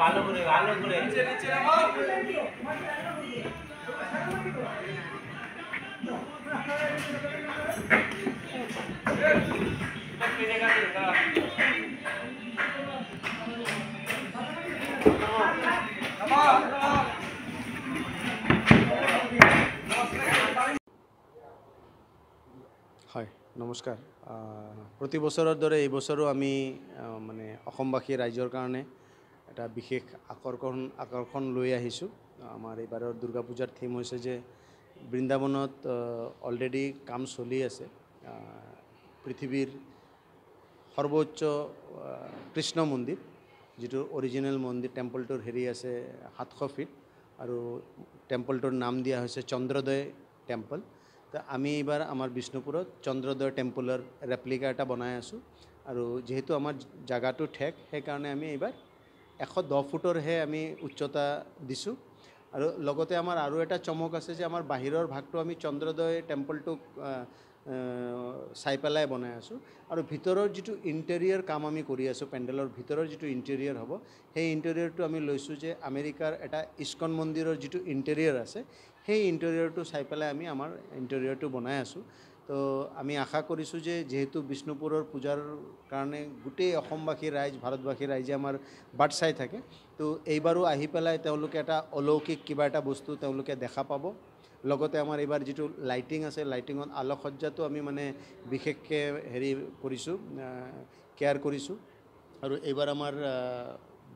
ভালো কৰে নিচে হয় নমস্কাৰ প্ৰতি বছৰৰ দৰে এই বছৰো আমি মানে অসমবাসী ৰাইজৰ কাৰণে এটা বিশেষ আকৰ্ষণ লৈ আহিছোঁ আমাৰ এইবাৰৰ দুৰ্গা পূজাৰ থিম হৈছে যে বৃন্দাবনত অলৰেডি কাম চলি আছে পৃথিৱীৰ সৰ্বোচ্চ কৃষ্ণ মন্দিৰ যিটো অৰিজিনেল মন্দিৰ টেম্পলটোৰ হেৰি আছে 700 ফিট আৰু টেম্পলটোৰ নাম দিয়া হৈছে চন্দ্ৰদয় টেম্পল আমি এইবাৰ আমাৰ বিষ্ণুপুৰত চন্দ্ৰদয় টেম্পলৰ ৰেপ্লিকা এটা বনাই আছোঁ আৰু যেহেতু আমাৰ জাগাটো ঠেক সেইকাৰণে আমি এইবাৰ 110 ফুটৰহে আমি উচ্চতা দিছোঁ আৰু লগতে আমাৰ আৰু এটা চমক আছে যে আমাৰ বাহিৰৰ ভাগটো আমি চন্দ্ৰদয় টেম্পলটোক চাই পেলাই বনাই আছোঁ আৰু ভিতৰৰ যিটো ইণ্টেৰিয়ৰ কাম আমি কৰি আছোঁ পেণ্ডেলৰ ভিতৰৰ যিটো ইণ্টেৰিয়ৰ হ'ব সেই ইণ্টেৰিয়ৰটো আমি লৈছোঁ যে আমেৰিকাৰ এটা ইস্কন মন্দিৰৰ যিটো ইণ্টেৰিয়ৰ আছে সেই ইণ্টেৰিয়ৰটো চাই পেলাই আমি আমাৰ ইণ্টেৰিয়ৰটো বনাই আছোঁ তো আমি আশা কৰিছোঁ যে যেহেতু বিষ্ণুপুৰৰ পূজাৰ কাৰণে গোটেই অসমবাসী ৰাইজ ভাৰতবাসী ৰাইজে আমাৰ বাট চাই থাকে তো এইবাৰো আহি পেলাই তেওঁলোকে এটা অলৌকিক কিবা এটা বস্তু তেওঁলোকে দেখা পাব লগতে আমাৰ এইবাৰ যিটো লাইটিং আছে লাইটিঙত আলোকসজ্জাটো আমি মানে বিশেষকৈ হেৰি কৰিছোঁ কেয়াৰ কৰিছোঁ আৰু এইবাৰ আমাৰ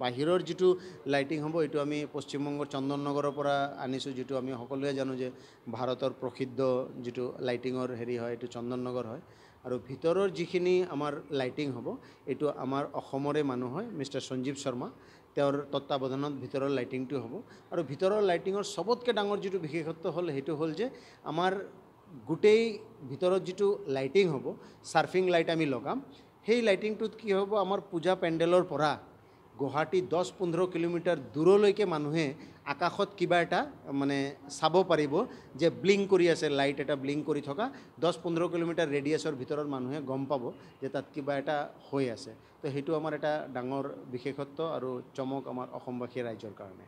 বাহিৰৰ যিটো লাইটিং হ'ব এইটো আমি পশ্চিমবংগৰ চন্দননগৰৰ পৰা আনিছোঁ যিটো আমি সকলোৱে জানো যে ভাৰতৰ প্ৰসিদ্ধ যিটো লাইটিঙৰ হেৰি হয় এইটো চন্দননগৰ হয় আৰু ভিতৰৰ যিখিনি আমাৰ লাইটিং হ'ব এইটো আমাৰ অসমৰে মানুহ হয় মিষ্টাৰ সঞ্জীৱ শৰ্মা তেওঁৰ তত্ত্বাৱধানত ভিতৰৰ লাইটিংটো হ'ব আৰু ভিতৰৰ লাইটিঙৰ সবতকৈ ডাঙৰ যিটো বিশেষত্ব হ'ল সেইটো হ'ল যে আমাৰ গোটেই ভিতৰত যিটো লাইটিং হ'ব সাৰ্ফিং লাইট আমি লগাম সেই লাইটিংটোত কি হ'ব আমাৰ পূজা পেণ্ডেলৰ পৰা গুৱাহাটী 10-15 কিলোমিটাৰ দূৰলৈকে মানুহে আকাশত কিবা এটা মানে চাব পাৰিব যে ব্লিং কৰি আছে লাইট এটা ব্লিং কৰি থকা 10-15 কিলোমিটাৰ ৰেডিয়াছৰ ভিতৰত মানুহে গম পাব যে তাত কিবা এটা হৈ আছে তো সেইটো আমাৰ এটা ডাঙৰ বিশেষত্ব আৰু চমক আমাৰ অসমবাসী ৰাইজৰ কাৰণে